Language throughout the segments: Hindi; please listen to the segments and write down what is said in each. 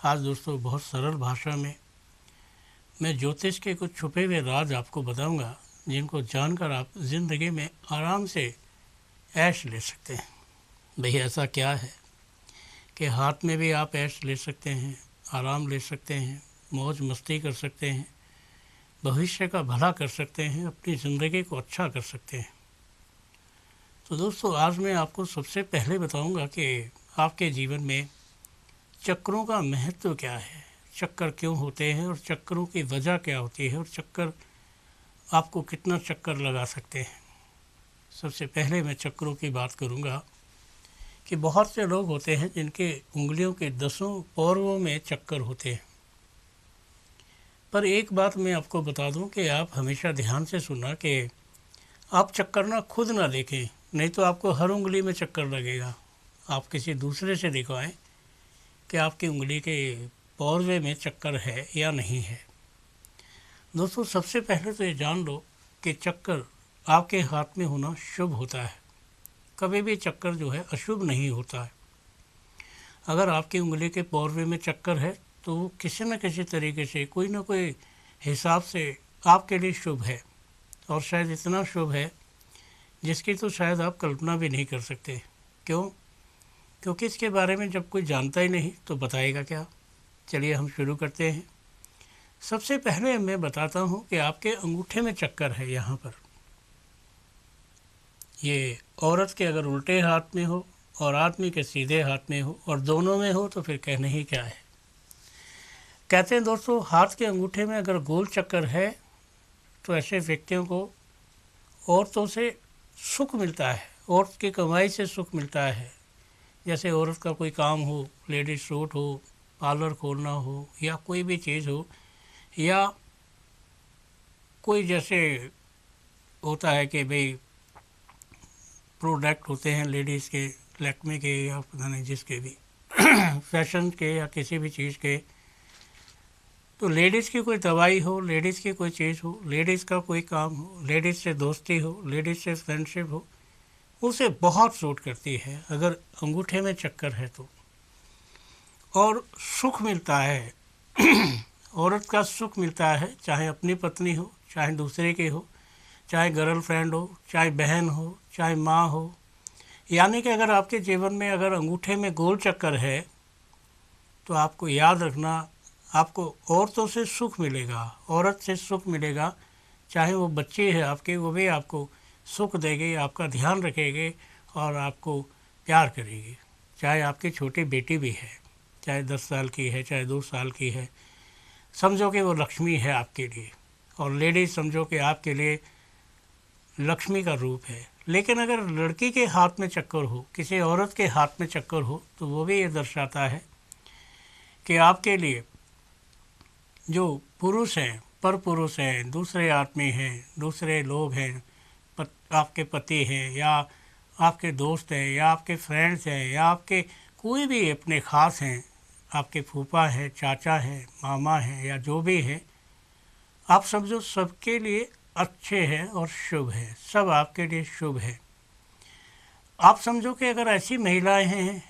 आज दोस्तों बहुत सरल भाषा में मैं ज्योतिष के कुछ छुपे हुए राज आपको बताऊंगा, जिनको जानकर आप ज़िंदगी में आराम से ऐश ले सकते हैं। भाई ऐसा क्या है कि हाथ में भी आप ऐश ले सकते हैं, आराम ले सकते हैं, मौज मस्ती कर सकते हैं, भविष्य का भला कर सकते हैं, अपनी ज़िंदगी को अच्छा कर सकते हैं। तो दोस्तों आज मैं आपको सबसे पहले बताऊंगा कि आपके जीवन में चक्रों का महत्व क्या है, चक्कर क्यों होते हैं और चक्करों की वजह क्या होती है और चक्कर आपको कितना चक्कर लगा सकते हैं। सबसे पहले मैं चक्रों की बात करूंगा कि बहुत से लोग होते हैं जिनके उंगलियों के 10 पौरवों में चक्कर होते हैं। पर एक बात मैं आपको बता दूं कि आप हमेशा ध्यान से सुनना कि आप चक्कर ना खुद ना देखें, नहीं तो आपको हर उंगली में चक्कर लगेगा। आप किसी दूसरे से दिखवाएं कि आपकी उंगली के पौरवे में चक्कर है या नहीं है। दोस्तों सबसे पहले तो ये जान लो कि चक्कर आपके हाथ में होना शुभ होता है, कभी भी चक्कर जो है अशुभ नहीं होता है। अगर आपकी उंगली के पौरवे में चक्कर है तो वो किसी न किसी तरीके से कोई ना कोई हिसाब से आपके लिए शुभ है, और शायद इतना शुभ है जिसकी तो शायद आप कल्पना भी नहीं कर सकते। क्यों? क्योंकि इसके बारे में जब कोई जानता ही नहीं तो बताएगा क्या। चलिए हम शुरू करते हैं। सबसे पहले मैं बताता हूँ कि आपके अंगूठे में चक्कर है। यहाँ पर ये औरत के अगर उल्टे हाथ में हो और आदमी के सीधे हाथ में हो और दोनों में हो तो फिर कहने ही क्या है। कहते हैं दोस्तों हाथ के अंगूठे में अगर गोल चक्कर है तो ऐसे व्यक्तियों को औरतों से सुख मिलता है, औरत की कमाई से सुख मिलता है। जैसे औरत का कोई काम हो, लेडीज सूट हो, पार्लर खोलना हो या कोई भी चीज़ हो, या कोई जैसे होता है कि भाई प्रोडक्ट होते हैं लेडीज़ के, लैक्मे के या पता नहीं जिसके भी फैशन के या किसी भी चीज़ के, तो लेडीज़ की कोई दवाई हो, लेडीज़ की कोई चीज़ हो, लेडीज़ का कोई काम हो, लेडीज़ से दोस्ती हो, लेडीज़ से फ्रेंडशिप हो, उसे बहुत सूट करती है अगर अंगूठे में चक्कर है तो। और सुख मिलता है औरत का सुख मिलता है, चाहे अपनी पत्नी हो, चाहे दूसरे की हो, चाहे गर्लफ्रेंड हो, चाहे बहन हो, चाहे माँ हो। यानी कि अगर आपके जीवन में अगर अंगूठे में गोल चक्कर है तो आपको याद रखना, आपको औरतों से सुख मिलेगा, औरत से सुख मिलेगा। चाहे वो बच्ची है आपकी, वो भी आपको सुख देगी, आपका ध्यान रखेगी और आपको प्यार करेगी। चाहे आपकी छोटी बेटी भी है, चाहे 10 साल की है, चाहे 2 साल की है, समझो कि वो लक्ष्मी है आपके लिए। और लेडीज़ समझो कि आपके लिए लक्ष्मी का रूप है। लेकिन अगर लड़की के हाथ में चक्कर हो, किसी औरत के हाथ में चक्कर हो, तो वो भी ये दर्शाता है कि आपके लिए जो पुरुष हैं, पर पुरुष हैं, दूसरे आदमी हैं, दूसरे लोग हैं, आपके पति हैं या आपके दोस्त हैं या आपके फ्रेंड्स हैं या आपके कोई भी अपने ख़ास हैं, आपके फूफा हैं, चाचा हैं, मामा हैं या जो भी है, आप समझो सबके लिए अच्छे हैं और शुभ है, सब आपके लिए शुभ है। आप समझो कि अगर ऐसी महिलाएं हैं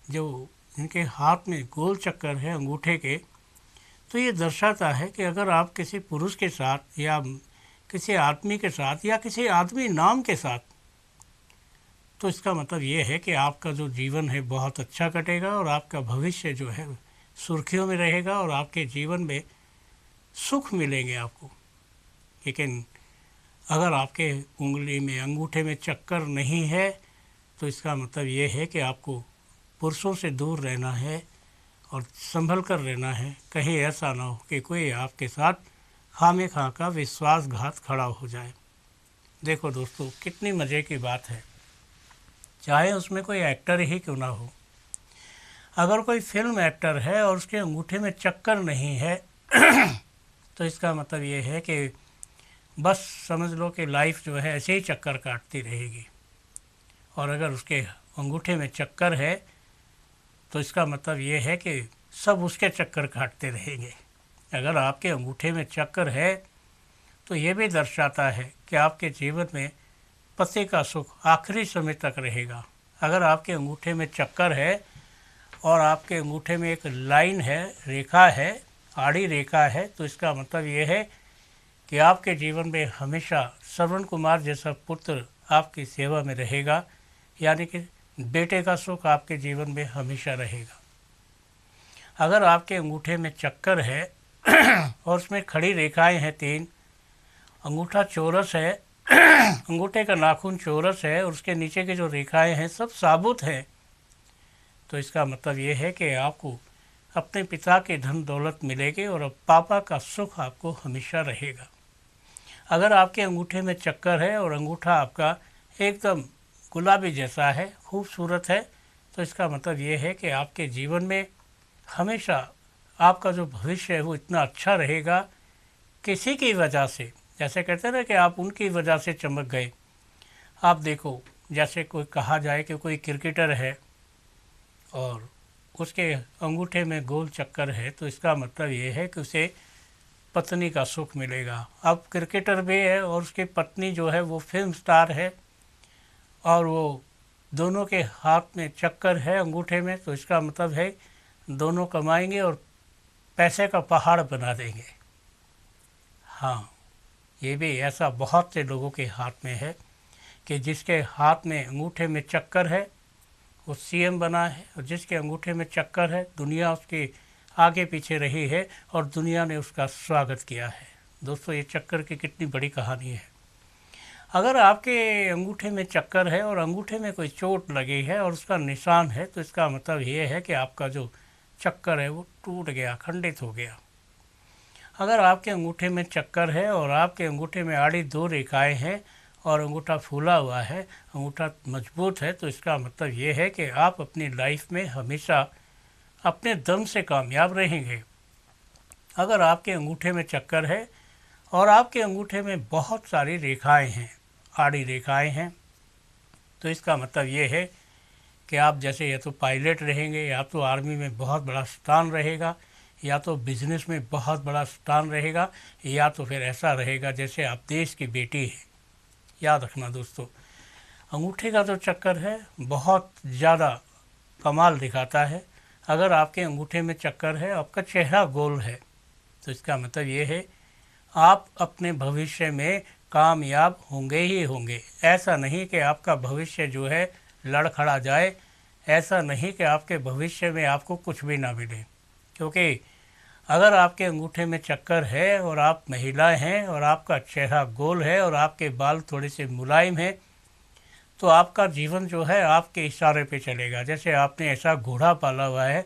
जो जिनके हाथ में गोल चक्कर है अंगूठे के, तो ये दर्शाता है कि अगर आप किसी पुरुष के साथ या किसी आदमी के साथ या किसी आदमी नाम के साथ, तो इसका मतलब ये है कि आपका जो जीवन है बहुत अच्छा कटेगा और आपका भविष्य जो है सुर्खियों में रहेगा और आपके जीवन में सुख मिलेंगे आपको। लेकिन अगर आपके उंगली में, अंगूठे में चक्कर नहीं है तो इसका मतलब ये है कि आपको पुरुषों से दूर रहना है और संभल कर रहना है, कहीं ऐसा ना हो कि कोई आपके साथ खामे खा का विश्वासघात खड़ा हो जाए। देखो दोस्तों कितनी मज़े की बात है, चाहे उसमें कोई एक्टर ही क्यों ना हो। अगर कोई फिल्म एक्टर है और उसके अंगूठे में चक्कर नहीं है तो इसका मतलब ये है कि बस समझ लो कि लाइफ जो है ऐसे ही चक्कर काटती रहेगी। और अगर उसके अंगूठे में चक्कर है तो इसका मतलब ये है कि सब उसके चक्कर काटते रहेंगे। अगर आपके अंगूठे में चक्कर है तो ये भी दर्शाता है कि आपके जीवन में पति का सुख आखिरी समय तक रहेगा। अगर आपके अंगूठे में चक्कर है और आपके अंगूठे में एक लाइन है, रेखा है, आड़ी रेखा है, तो इसका मतलब ये है कि आपके जीवन में हमेशा श्रवण कुमार जैसा पुत्र आपकी सेवा में रहेगा, यानी कि बेटे का सुख आपके जीवन में हमेशा रहेगा। अगर आपके अंगूठे में चक्कर है और उसमें खड़ी रेखाएं हैं 3, अंगूठा चौरस है, अंगूठे का नाखून चौरस है और उसके नीचे की जो रेखाएं हैं सब साबुत हैं, तो इसका मतलब ये है कि आपको अपने पिता की धन दौलत मिलेगी और अब पापा का सुख आपको हमेशा रहेगा। अगर आपके अंगूठे में चक्कर है और अंगूठा आपका एकदम गुलाबी जैसा है, खूबसूरत है, तो इसका मतलब ये है कि आपके जीवन में हमेशा आपका जो भविष्य है वो इतना अच्छा रहेगा, किसी की वजह से, जैसे कहते हैं ना कि आप उनकी वजह से चमक गए। आप देखो, जैसे कोई कहा जाए कि कोई क्रिकेटर है और उसके अंगूठे में गोल चक्कर है, तो इसका मतलब ये है कि उसे पत्नी का सुख मिलेगा। अब क्रिकेटर भी है और उसकी पत्नी जो है वो फिल्म स्टार है और वो दोनों के हाथ में चक्कर है अंगूठे में, तो इसका मतलब है दोनों कमाएंगे और पैसे का पहाड़ बना देंगे। हाँ, ये भी ऐसा बहुत से लोगों के हाथ में है कि जिसके हाथ में अंगूठे में चक्कर है वो सीएम बना है, और जिसके अंगूठे में चक्कर है दुनिया उसके आगे पीछे रही है और दुनिया ने उसका स्वागत किया है। दोस्तों, ये चक्कर की कितनी बड़ी कहानी है। अगर आपके अंगूठे में चक्कर है और अंगूठे में कोई चोट लगी है और उसका निशान है, तो इसका मतलब ये है कि आपका जो चक्कर है वो टूट गया, खंडित हो गया। अगर आपके अंगूठे में चक्कर है और आपके अंगूठे में आड़ी 2 रेखाएं हैं और अंगूठा फूला हुआ है, अंगूठा मजबूत है, तो इसका मतलब ये है कि आप अपनी लाइफ में हमेशा अपने दम से कामयाब रहेंगे। अगर आपके अंगूठे में चक्कर है और आपके अंगूठे में बहुत सारी रेखाएं हैं, आड़ी रेखाएं हैं, तो इसका मतलब ये है कि आप जैसे या तो पायलट रहेंगे, या तो आर्मी में बहुत बड़ा स्थान रहेगा, या तो बिजनेस में बहुत बड़ा स्थान रहेगा, या तो फिर ऐसा रहेगा जैसे आप देश की बेटी हैं। याद रखना दोस्तों, अंगूठे का जो चक्कर है बहुत ज़्यादा कमाल दिखाता है। अगर आपके अंगूठे में चक्कर है, आपका चेहरा गोल है, तो इसका मतलब ये है आप अपने भविष्य में कामयाब होंगे ही होंगे। ऐसा नहीं कि आपका भविष्य जो है लड़खड़ा जाए, ऐसा नहीं कि आपके भविष्य में आपको कुछ भी ना मिले, क्योंकि अगर आपके अंगूठे में चक्कर है और आप महिला हैं और आपका चेहरा गोल है और आपके बाल थोड़े से मुलायम हैं, तो आपका जीवन जो है आपके इशारे पे चलेगा। जैसे आपने ऐसा घोड़ा पाला हुआ है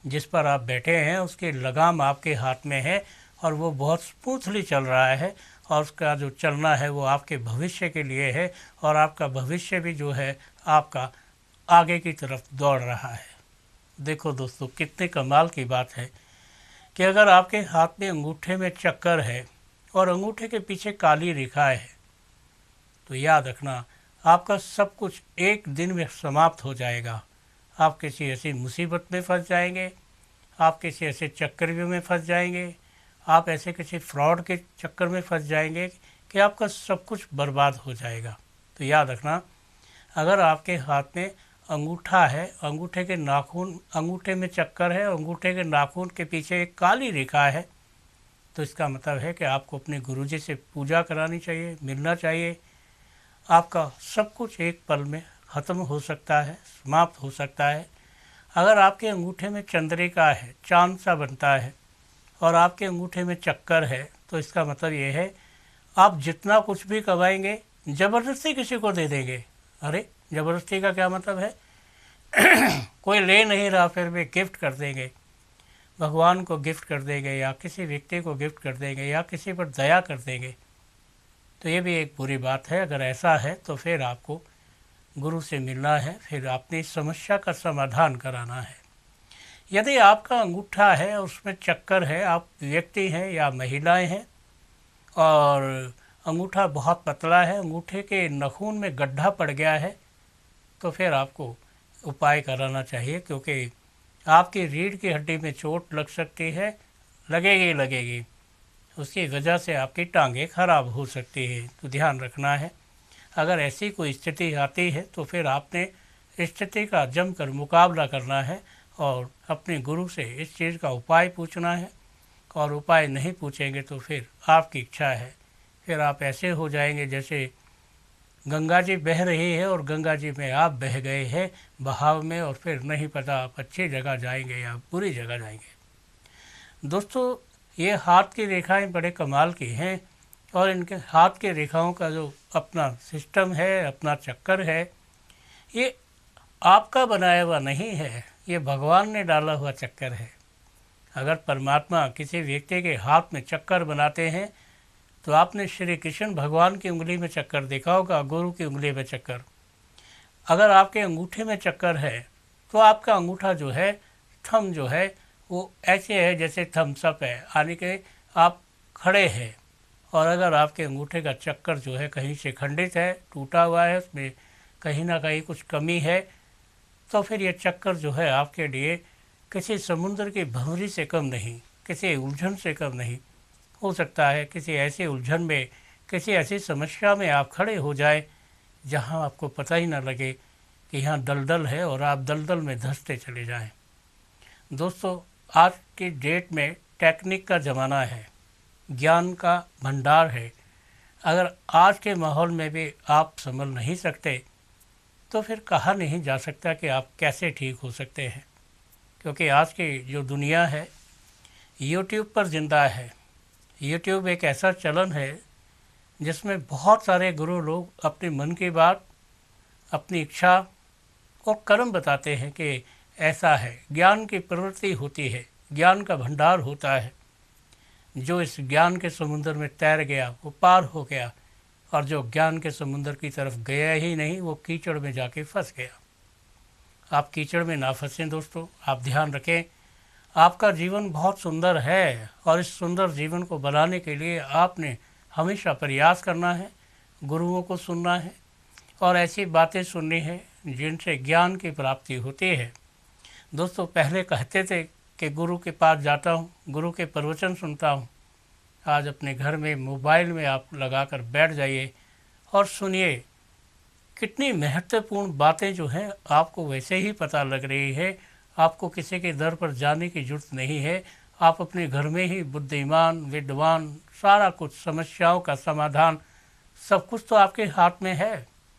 जिस पर आप बैठे हैं, उसकी लगाम आपके हाथ में है और वो बहुत स्मूथली चल रहा है, और उसका जो चलना है वो आपके भविष्य के लिए है, और आपका भविष्य भी जो है आपका आगे की तरफ दौड़ रहा है। देखो दोस्तों, कितने कमाल की बात है कि अगर आपके हाथ में अंगूठे में चक्कर है और अंगूठे के पीछे काली रेखा है, तो याद रखना आपका सब कुछ एक दिन में समाप्त हो जाएगा। आप किसी ऐसी मुसीबत में फंस जाएंगे, आप किसी ऐसे चक्रव्यूह में फंस जाएंगे, आप ऐसे किसी फ्रॉड के चक्कर में फंस जाएंगे कि आपका सब कुछ बर्बाद हो जाएगा। तो याद रखना, अगर आपके हाथ में अंगूठा है, अंगूठे के नाखून, अंगूठे में चक्कर है, अंगूठे के नाखून के पीछे एक काली रेखा है, तो इसका मतलब है कि आपको अपने गुरुजी से पूजा करानी चाहिए, मिलना चाहिए। आपका सब कुछ एक पल में ख़त्म हो सकता है, समाप्त हो सकता है। अगर आपके अंगूठे में चंद्रिका है, चांद सा बनता है, और आपके अंगूठे में चक्कर है, तो इसका मतलब ये है आप जितना कुछ भी कमाएंगे ज़बरदस्ती किसी को दे देंगे। अरे, ज़बरदस्ती का क्या मतलब है? कोई ले नहीं रहा फिर भी गिफ्ट कर देंगे, भगवान को गिफ्ट कर देंगे, या किसी व्यक्ति को गिफ्ट कर देंगे, या किसी पर दया कर देंगे, तो ये भी एक बुरी बात है। अगर ऐसा है तो फिर आपको गुरु से मिलना है, फिर अपनी समस्या का समाधान कराना है। यदि आपका अंगूठा है और उसमें चक्कर है, आप व्यक्ति हैं या महिलाएं हैं और अंगूठा बहुत पतला है, अंगूठे के नखून में गड्ढा पड़ गया है, तो फिर आपको उपाय कराना चाहिए, क्योंकि आपकी रीढ़ की हड्डी में चोट लग सकती है, लगेगी, उसकी वजह से आपकी टांगें खराब हो सकती है। तो ध्यान रखना है, अगर ऐसी कोई स्थिति आती है तो फिर आपने स्थिति का जमकर मुकाबला करना है और अपने गुरु से इस चीज़ का उपाय पूछना है। और उपाय नहीं पूछेंगे तो फिर आपकी इच्छा है, फिर आप ऐसे हो जाएंगे जैसे गंगा जी बह रही है और गंगा जी में आप बह गए हैं बहाव में, और फिर नहीं पता आप अच्छी जगह जाएंगे या बुरी जगह जाएंगे। दोस्तों, ये हाथ की रेखाएं बड़े कमाल की हैं, और इनके हाथ के रेखाओं का जो अपना सिस्टम है, अपना चक्कर है, ये आपका बनाया हुआ नहीं है, ये भगवान ने डाला हुआ चक्कर है। अगर परमात्मा किसी व्यक्ति के हाथ में चक्कर बनाते हैं तो आपने श्री कृष्ण भगवान की उंगली में चक्कर देखा होगा, गुरु की उंगली में चक्कर। अगर आपके अंगूठे में चक्कर है तो आपका अंगूठा जो है, थंब जो है, वो ऐसे है जैसे थम्स अप है, यानी कि आप खड़े हैं। और अगर आपके अंगूठे का चक्कर जो है कहीं से खंडित है, टूटा हुआ है, उसमें कहीं ना कहीं कुछ कमी है, तो फिर ये चक्कर जो है आपके लिए किसी समुद्र की भंवरी से कम नहीं, किसी उलझन से कम नहीं। हो सकता है किसी ऐसी उलझन में, किसी ऐसी समस्या में आप खड़े हो जाए जहां आपको पता ही ना लगे कि यहाँ दलदल है, और आप दलदल में धंसते चले जाएं। दोस्तों, आज की डेट में टेक्निक का ज़माना है, ज्ञान का भंडार है। अगर आज के माहौल में भी आप संभल नहीं सकते तो फिर कहा नहीं जा सकता कि आप कैसे ठीक हो सकते हैं, क्योंकि आज की जो दुनिया है यूट्यूब पर ज़िंदा है। यूट्यूब एक ऐसा चलन है जिसमें बहुत सारे गुरु लोग अपने मन की बात, अपनी इच्छा और कर्म बताते हैं कि ऐसा है, ज्ञान की प्रवृत्ति होती है, ज्ञान का भंडार होता है। जो इस ज्ञान के समुद्र में तैर गया वो पार हो गया, और जो ज्ञान के समुद्र की तरफ गया ही नहीं वो कीचड़ में जाके फंस गया। आप कीचड़ में ना फंसें दोस्तों, आप ध्यान रखें। आपका जीवन बहुत सुंदर है, और इस सुंदर जीवन को बनाने के लिए आपने हमेशा प्रयास करना है, गुरुओं को सुनना है और ऐसी बातें सुननी है जिनसे ज्ञान की प्राप्ति होती है। दोस्तों, पहले कहते थे कि गुरु के पास जाता हूँ, गुरु के प्रवचन सुनता हूँ। आज अपने घर में मोबाइल में आप लगाकर बैठ जाइए और सुनिए, कितनी महत्वपूर्ण बातें जो हैं आपको वैसे ही पता लग रही है। आपको किसी के दर पर जाने की जरूरत नहीं है, आप अपने घर में ही बुद्धिमान, विद्वान, सारा कुछ, समस्याओं का समाधान, सब कुछ तो आपके हाथ में है।